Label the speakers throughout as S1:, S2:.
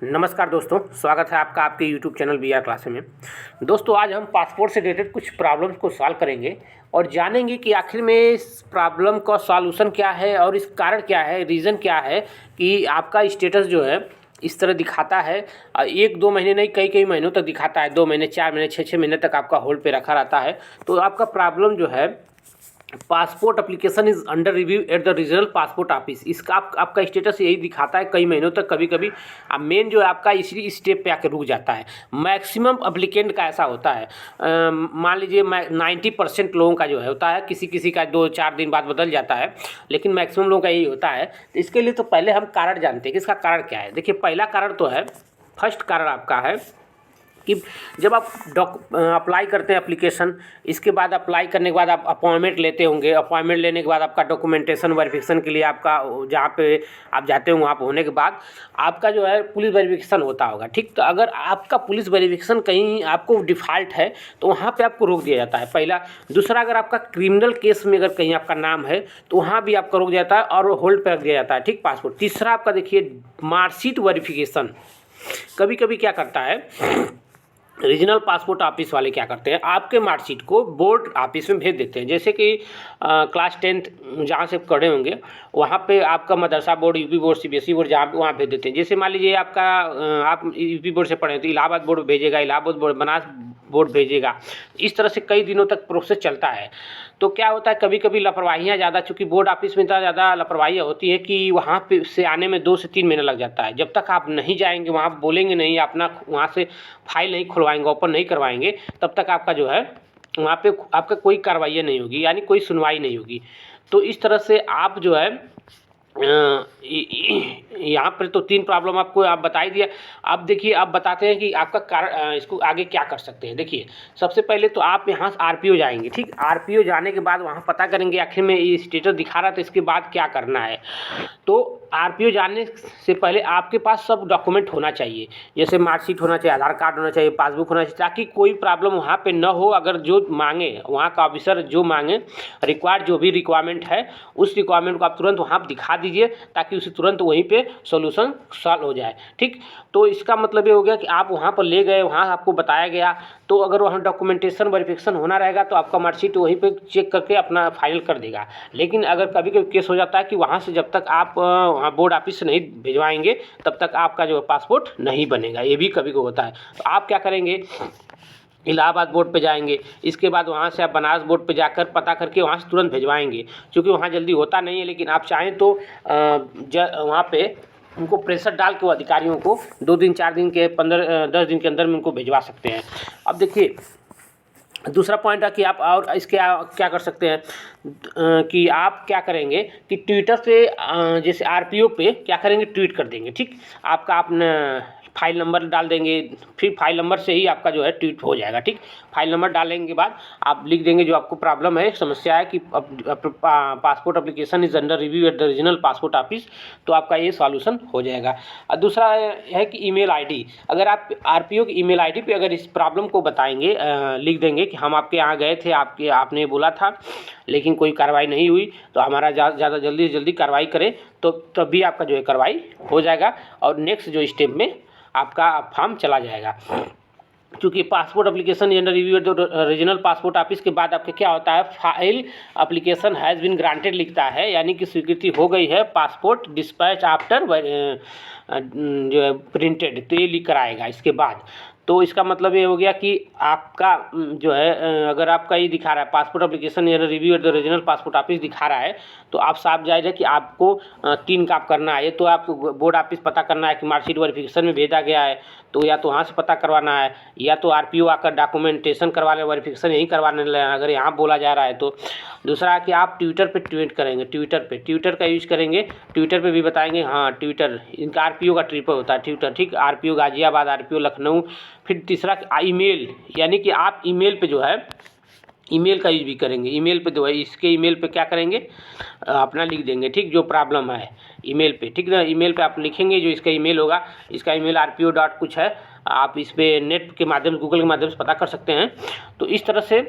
S1: नमस्कार दोस्तों, स्वागत है आपका आपके यूट्यूब चैनल VR क्लासेस में। दोस्तों, आज हम पासपोर्ट से रिलेटेड कुछ प्रॉब्लम्स को सॉल्व करेंगे और जानेंगे कि आखिर में इस प्रॉब्लम का सॉल्यूशन क्या है और इस कारण क्या है, रीज़न क्या है कि आपका स्टेटस जो है इस तरह दिखाता है। 1-2 महीने नहीं, कई कई महीनों तक दिखाता है। 2 महीने, 4 महीने, 6-6 महीने तक आपका होल्ड पे रखा रहता है। तो आपका प्रॉब्लम जो है, passport application is under review at the regional passport office. इसका आपका स्टेटस यही दिखाता है कई महीनों तक। कभी कभी अब मेन जो है आपका इसी स्टेप पे आकर रुक जाता है। मैक्सिमम एप्लीकेंट का ऐसा होता है। मान लीजिए 90% लोगों का जो है होता है, किसी किसी का 2-4 दिन बाद बदल जाता है, लेकिन मैक्सिमम लोगों का यही होता है। तो इसके लिए तो पहले हम कारण जानते हैं कि इसका कारण क्या है। देखिए, पहला कारण तो है, फर्स्ट कारण आपका है कि जब आप अप्लाई करते हैं एप्लीकेशन, इसके बाद अप्लाई करने के बाद आप अपॉइंटमेंट लेते होंगे। अपॉइंटमेंट लेने के बाद आपका डॉक्यूमेंटेशन वेरिफिकेशन के लिए आपका जहाँ पे आप जाते होंगे, वहाँ पे होने के बाद आपका जो है पुलिस वेरिफिकेशन होता होगा। ठीक, तो अगर आपका पुलिस वेरिफिकेशन कहीं आपको डिफ़ॉल्ट है तो वहाँ पे आपको रोक दिया जाता है, पहला। दूसरा, अगर आपका क्रिमिनल केस में अगर कहीं आपका नाम है तो वहाँ भी आपका रोक दिया जाता है और होल्ड पर रख दिया जाता है। ठीक, पासपोर्ट। तीसरा आपका देखिए, मार्कशीट वेरिफिकेशन। कभी कभी क्या करता है, रीजनल पासपोर्ट ऑफिस वाले क्या करते हैं, आपके मार्कशीट को बोर्ड ऑफिस में भेज देते हैं। जैसे कि क्लास 10th जहाँ से पढ़े होंगे वहाँ पे आपका मदरसा board, UP board, CBSE board, जहाँ वहाँ भेज देते हैं। जैसे मान लीजिए आपका आप यूपी बोर्ड से पढ़े हैं तो इलाहाबाद बोर्ड भेजेगा, इलाहाबाद बोर्ड बनारस बोर्ड भेजेगा। इस तरह से कई दिनों तक प्रोसेस चलता है। तो क्या होता है, कभी कभी लापरवाहियाँ ज़्यादा, चूँकि बोर्ड ऑफिस में इतना ज़्यादा लापरवाहियाँ होती है कि वहाँ पे से आने में 2 से 3 महीने लग जाता है। जब तक आप नहीं जाएंगे, वहाँ बोलेंगे नहीं, अपना वहाँ से फाइल नहीं खुलवाएंगे, ओपन नहीं करवाएंगे, तब तक आपका जो है वहाँ पे आपका कोई कार्रवाई नहीं होगी, यानी कोई सुनवाई नहीं होगी। तो इस तरह से आप जो है यहाँ पर तो 3 प्रॉब्लम आपको आप बता ही दिया। अब देखिए, अब बताते हैं कि आपका कारण इसको आगे क्या कर सकते हैं। देखिए, सबसे पहले तो आप यहाँ आरपीओ जाएंगे। ठीक, आरपीओ जाने के बाद वहाँ पता करेंगे आखिर में ये स्टेटस दिखा रहा था, इसके बाद क्या करना है। तो आरपीओ जाने से पहले आपके पास सब डॉक्यूमेंट होना चाहिए, जैसे मार्कशीट होना चाहिए, आधार कार्ड होना चाहिए, पासबुक होना चाहिए, ताकि कोई प्रॉब्लम वहाँ पे न हो। अगर जो मांगे, वहाँ का ऑफिसर जो मांगे, रिक्वायर्ड जो भी रिक्वायरमेंट है, उस रिक्वायरमेंट को आप तुरंत वहाँ दिखा दीजिए, ताकि उसे तुरंत वहीं पे सॉल्यूशन सॉल्व हो जाए। ठीक, तो इसका मतलब ये हो गया कि आप वहाँ पर ले गए, वहाँ आपको बताया गया, तो अगर वहाँ डॉक्यूमेंटेशन वेरिफिकेशन होना रहेगा तो आपका मार्कशीट वहीं पे चेक करके अपना फाइनल कर देगा। लेकिन अगर कभी कभी केस हो जाता है कि वहाँ से जब तक आप वहाँ बोर्ड ऑफिस से नहीं भिजवाएंगे, तब तक आपका जो पासपोर्ट नहीं बनेगा। ये भी कभी को होता है। तो आप क्या करेंगे, इलाहाबाद बोर्ड पे जाएंगे, इसके बाद वहाँ से आप बनारस बोर्ड पे जाकर पता करके वहाँ से तुरंत भिजवाएंगे। क्योंकि वहाँ जल्दी होता नहीं है, लेकिन आप चाहें तो वहाँ पे उनको प्रेशर डाल के वो अधिकारियों को 2 दिन, 4 दिन के 10 दिन के अंदर में उनको भिजवा सकते हैं। अब देखिए, दूसरा पॉइंट है कि आप और इसके क्या कर सकते हैं, कि आप क्या करेंगे कि ट्विटर पे जैसे आरपीओ पे क्या करेंगे, ट्वीट कर देंगे। ठीक, आपका आपने फाइल नंबर डाल देंगे, फिर फाइल नंबर से ही आपका जो है ट्वीट हो जाएगा। ठीक, फाइल नंबर डालने के बाद आप लिख देंगे जो आपको प्रॉब्लम है, समस्या है कि passport application is under review at the regional passport office, तो आपका ये सॉल्यूशन हो जाएगा। और दूसरा है कि ईमेल आईडी, अगर आप आरपीओ की ईमेल आईडी पे अगर इस प्रॉब्लम को बताएंगे, लिख देंगे कि हम आपके यहाँ गए थे, आपने बोला था, लेकिन कोई कार्रवाई नहीं हुई, तो हमारा ज़्यादा जल्दी से जल्दी कार्रवाई करें, तो तभी आपका जो है कार्रवाई हो जाएगा और नेक्स्ट जो स्टेप में आपका फॉर्म चला जाएगा। क्योंकि passport application under review regional passport office के बाद आपका क्या होता है, file application has been granted लिखता है, यानी कि स्वीकृति हो गई है, पासपोर्ट डिस्पैच आफ्टर जो है प्रिंटेड, तो ये लिख कर आएगा इसके बाद। तो इसका मतलब ये हो गया कि आपका जो है अगर आपका ये दिखा रहा है passport application review at the regional passport office दिखा रहा है, तो आप साफ जाहिर है कि आपको 3 काम करना है। तो आपको बोर्ड ऑफिस पता करना है कि मार्कशीट वेरिफिकेशन में भेजा गया है, तो या तो वहाँ से पता करवाना है, या तो आरपीओ आकर डॉक्यूमेंटेशन करवा ले, वेरिफिकेशन यहीं करवाने लेना अगर यहाँ बोला जा रहा है तो। दूसरा है कि आप ट्विटर पे ट्वीट करेंगे, ट्विटर का यूज करेंगे, ट्विटर पे भी बताएंगे। हाँ, ट्विटर इनका आरपीओ का ट्रिप होता है ट्विटर। ठीक, आरपीओ गाजियाबाद, आरपीओ लखनऊ। फिर तीसरा ईमेल, यानी कि आप ईमेल पे जो है ईमेल का यूज भी करेंगे। ईमेल पे जो है, इसके ईमेल पे क्या करेंगे, अपना लिख देंगे। ठीक, जो प्रॉब्लम है ईमेल पे, ठीक ना, ईमेल पे आप लिखेंगे जो इसका ईमेल होगा, इसका ईमेल rpo डॉट कुछ है, आप इस पे नेट के माध्यम से, गूगल के माध्यम से पता कर सकते हैं। तो इस तरह से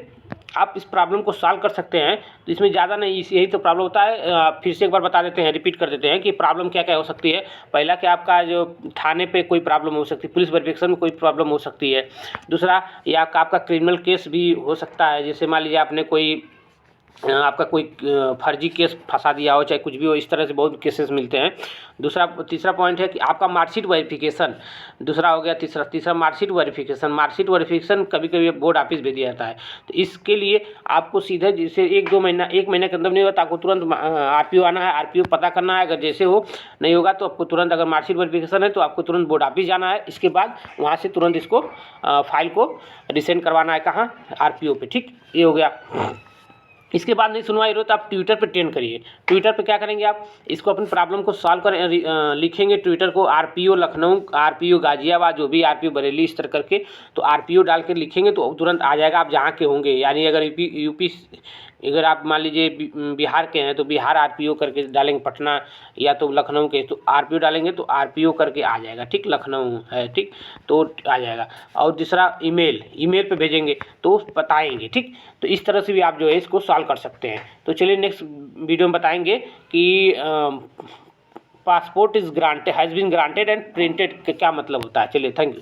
S1: आप इस प्रॉब्लम को सॉल्व कर सकते हैं। तो इसमें ज़्यादा नहीं, यही तो प्रॉब्लम होता है। फिर से एक बार बता देते हैं, रिपीट कर देते हैं कि प्रॉब्लम क्या क्या हो सकती है। पहला कि आपका जो थाने पे कोई प्रॉब्लम हो सकती है, पुलिस वेरिफिकेशन में कोई प्रॉब्लम हो सकती है। दूसरा, या आपका क्रिमिनल केस भी हो सकता है, जैसे मान लीजिए आपने कोई आपका कोई फर्जी केस फंसा दिया हो, चाहे कुछ भी हो, इस तरह से बहुत केसेस मिलते हैं। तीसरा पॉइंट है कि आपका मार्कशीट वेरिफिकेशन, दूसरा हो गया। तीसरा मार्कशीट वेरिफिकेशन कभी कभी बोर्ड ऑफिस भेज दिया जाता है। तो इसके लिए आपको सीधे जैसे एक महीने के अंदर नहीं होगा तो आपको तुरंत आरपीओ आना है, आरपीओ पता करना है। अगर जैसे हो नहीं होगा तो आपको तुरंत, अगर मार्कशीट वेरिफिकेशन है तो आपको तुरंत बोर्ड ऑफिस जाना है। इसके बाद वहाँ से तुरंत इसको फाइल को रिसेंड करवाना है, कहाँ, आरपीओ पे। ठीक, ये हो गया। इसके बाद नहीं सुनवाई हो तो आप ट्विटर पे ट्रेंड करिए। ट्विटर पे क्या करेंगे, आप इसको अपनी प्रॉब्लम को सॉल्व कर लिखेंगे ट्विटर को, आरपीओ लखनऊ, आरपीओ गाजियाबाद, जो भी आरपीओ बरेली, इस तरह करके तो आरपीओ डाल के लिखेंगे तो तुरंत आ जाएगा, आप जहाँ के होंगे। यानी अगर यूपी अगर आप मान लीजिए बिहार के हैं तो बिहार आरपीओ करके डालेंगे, पटना या तो लखनऊ के तो आरपीओ डालेंगे तो आरपीओ करके आ जाएगा। ठीक, लखनऊ है, ठीक, तो आ जाएगा। और दूसरा ईमेल पे भेजेंगे तो बताएंगे। ठीक, तो इस तरह से भी आप जो है इसको सॉल्व कर सकते हैं। तो चलिए नेक्स्ट वीडियो में बताएंगे कि passport has been granted and printed क्या मतलब होता है। चलिए, थैंक यू।